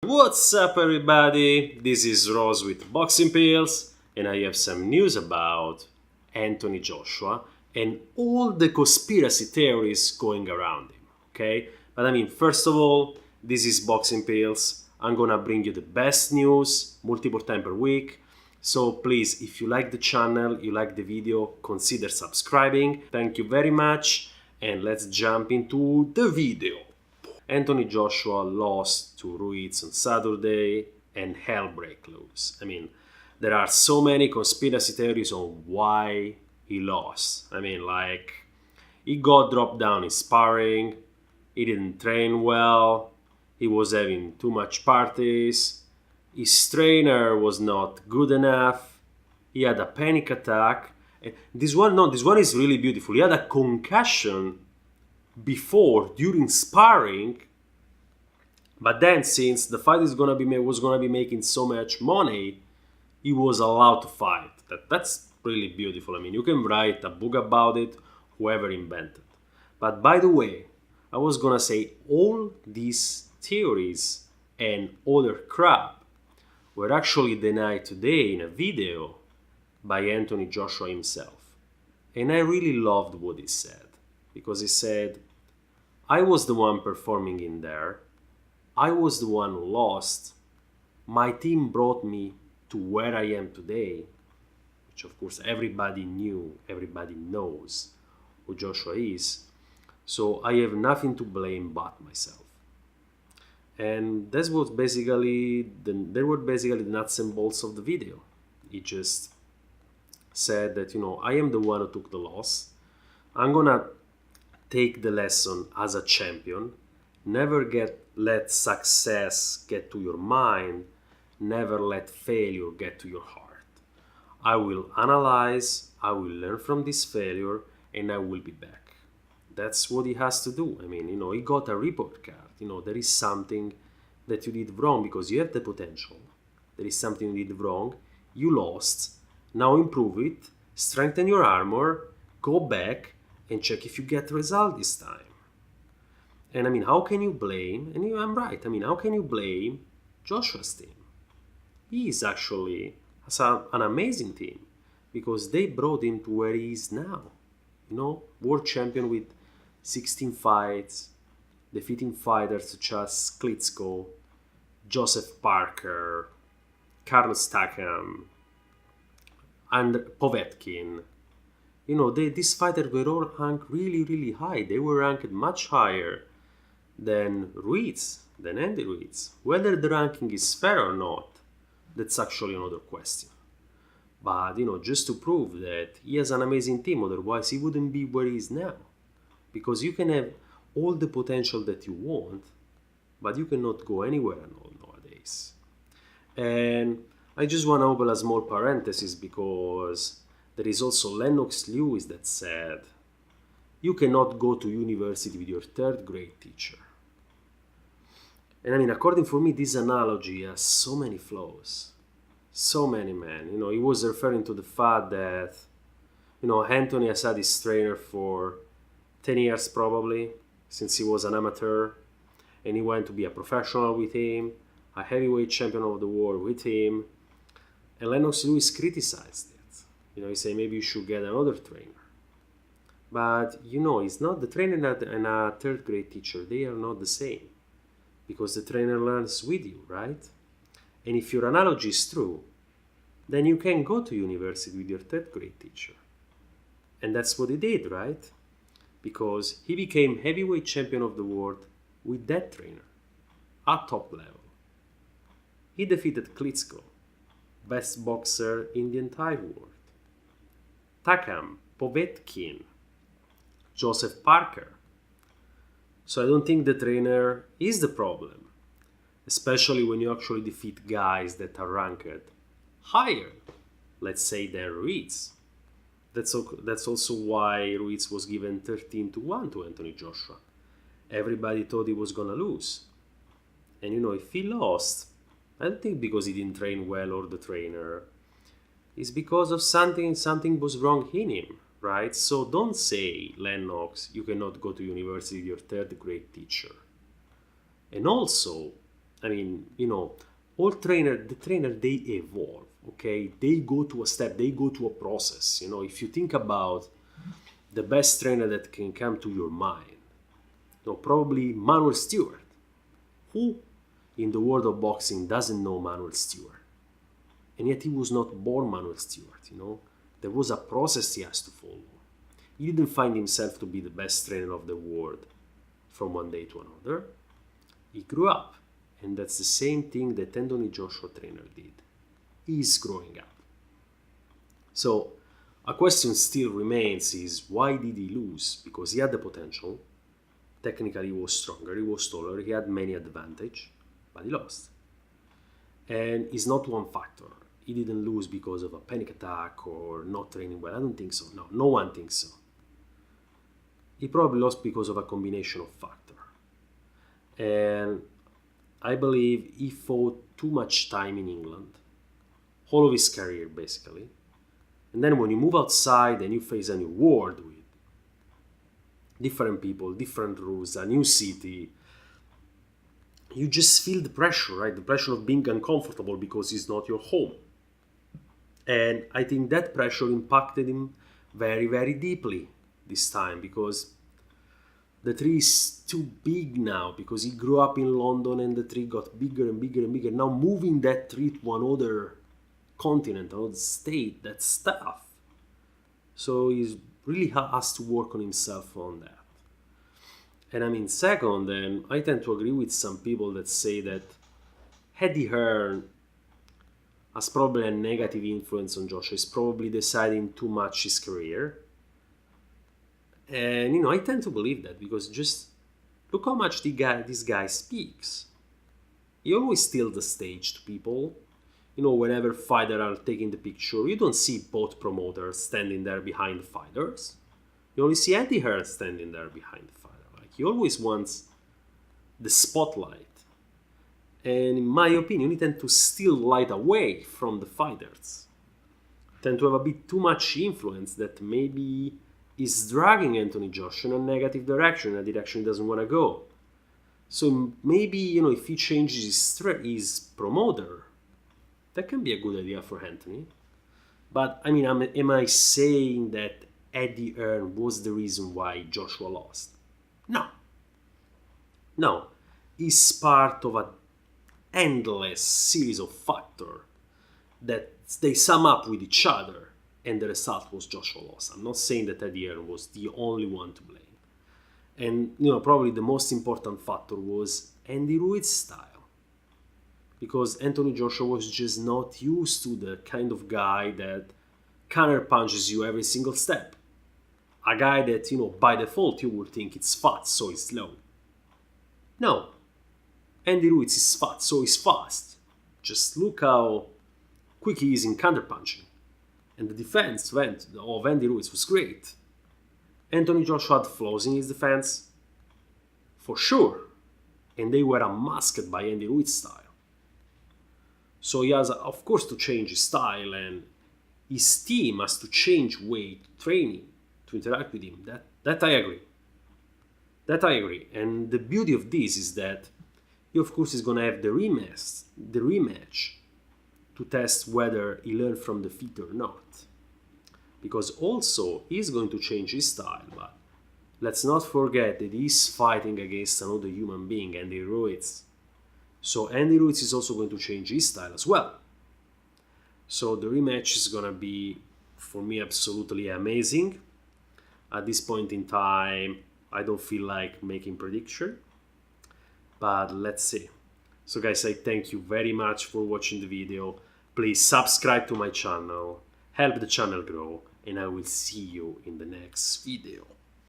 What's up, everybody? This is Rose with Boxing Pills, and I have some news about Anthony Joshua and all the conspiracy theories going around him. Okay, but first of all, this is Boxing Pills. I'm gonna bring you the best news multiple times per week. So please, if you like the channel, you like the video, consider subscribing. Thank you very much, and let's jump into the video. Anthony Joshua lost to Ruiz on Saturday and hell break loose. There are so many conspiracy theories on why he lost. He got dropped down in sparring, he didn't train well, he was having too much parties, his trainer was not good enough, he had a panic attack. This one is really beautiful. He had a concussion during sparring, but then since the fight was gonna be making so much money, he was allowed to fight. That's really beautiful. You can write a book about it, whoever invented. But by the way, I was gonna say all these theories and other crap were actually denied today in a video by Anthony Joshua himself. And I really loved what he said, because he said, I was the one performing in there. I was the one who lost. My team brought me to where I am today, which of course everybody knows who Joshua is. So I have nothing to blame but myself. And that was basically the nuts and bolts of the video. He just said that, I am the one who took the loss. I'm gonna take the lesson as a champion. Never let success get to your mind. Never let failure get to your heart. I will analyze, I will learn from this failure, and I will be back. That's what he has to do. He got a report card. There is something that you did wrong because you have the potential. There is something you did wrong. You lost. Now improve it. Strengthen your armor. Go back and check if you get the result this time. And how can you blame, I'm right, how can you blame Joshua's team? He is actually an amazing team because they brought him to where he is now. World champion with 16 fights, defeating fighters such as Klitschko, Joseph Parker, Carlos Takam, and Povetkin. These fighters were all ranked really, really high. They were ranked much higher than Andy Ruiz. Whether the ranking is fair or not, that's actually another question. But, just to prove that he has an amazing team, otherwise he wouldn't be where he is now. Because you can have all the potential that you want, but you cannot go anywhere nowadays. And I just want to open a small parenthesis because there is also Lennox Lewis that said, you cannot go to university with your third grade teacher. And according for me, this analogy has so many flaws. So many, man. He was referring to the fact that, Anthony has had his trainer for 10 years probably, since he was an amateur. And he went to be a professional with him, a heavyweight champion of the world with him. And Lennox Lewis criticized it. He said maybe you should get another trainer. But, it's not the trainer and a third grade teacher. They are not the same. Because the trainer learns with you, right? And if your analogy is true, then you can go to university with your third grade teacher. And that's what he did, right? Because he became heavyweight champion of the world with that trainer at top level. He defeated Klitschko, best boxer in the entire world. Takam, Povetkin, Joseph Parker. So I don't think the trainer is the problem, especially when you actually defeat guys that are ranked higher, let's say, than Ruiz. That's also why Ruiz was given 13-1 to Anthony Joshua. Everybody thought he was gonna lose. And if he lost, I don't think because he didn't train well or the trainer. It's because of something was wrong in him. Right? So don't say, Lennox, you cannot go to university with your third grade teacher. And also, I mean, all the trainer, they evolve, okay? They go to a step, they go to a process. If you think about the best trainer that can come to your mind, probably Manuel Stewart. Who in the world of boxing doesn't know Manuel Stewart? And yet he was not born Manuel Stewart, There was a process he has to follow. He didn't find himself to be the best trainer of the world from one day to another. He grew up. And that's the same thing that Anthony Joshua trainer did. He's growing up. So a question still remains is, why did he lose? Because he had the potential. Technically he was stronger, he was taller, he had many advantages, but he lost. And it's not one factor. He didn't lose because of a panic attack or not training well. I don't think so. No one thinks so. He probably lost because of a combination of factors. And I believe he fought too much time in England, all of his career basically. And then when you move outside and you face a new world with different people, different rules, a new city, you just feel the pressure, right? The pressure of being uncomfortable because it's not your home. And I think that pressure impacted him very, very deeply this time, because the tree is too big now, because he grew up in London and the tree got bigger and bigger and bigger. Now moving that tree to another continent, another state, that's tough. So he's really has to work on himself on that. And I mean, second, and I tend to agree with some people that say that Eddie Hearn has probably a negative influence on Joshua. He's probably deciding too much his career. And, I tend to believe that, because just look how much this guy speaks. He always steals the stage to people. Whenever fighters are taking the picture, you don't see both promoters standing there behind the fighters. You only see Eddie Hearn standing there behind the fighter. Like, he always wants the spotlight. And in my opinion, he tends to steal light away from the fighters. Tend to have a bit too much influence that maybe is dragging Anthony Joshua in a negative direction, a direction he doesn't want to go. So maybe, if he changes his promoter, that can be a good idea for Anthony. But, I mean, am I saying that Eddie Hearn was the reason why Joshua lost? No. He's part of an endless series of factors that they sum up with each other, and the result was Joshua lost. I'm not saying that Eddie Hearn was the only one to blame. And, probably the most important factor was Andy Ruiz's style. Because Anthony Joshua was just not used to the kind of guy that counter punches you every single step. A guy that, by default you would think it's fast, so he's slow. No. Andy Ruiz is fast, so he's fast. Just look how quick he is in counter punching. And the defense of Andy Ruiz was great. Anthony Joshua had flaws in his defense, for sure. And they were unmasked by Andy Ruiz's style. So he has, of course, to change his style, and his team has to change way training to interact with him. That I agree. And the beauty of this is that he, of course, is going to have the rematch to test whether he learned from defeat or not. Because also, he's going to change his style, but let's not forget that he's fighting against another human being, Andy Ruiz. So Andy Ruiz is also going to change his style as well. So the rematch is going to be, for me, absolutely amazing. At this point in time, I don't feel like making prediction, but let's see. So guys, I thank you very much for watching the video. Please subscribe to my channel, help the channel grow, and I will see you in the next video.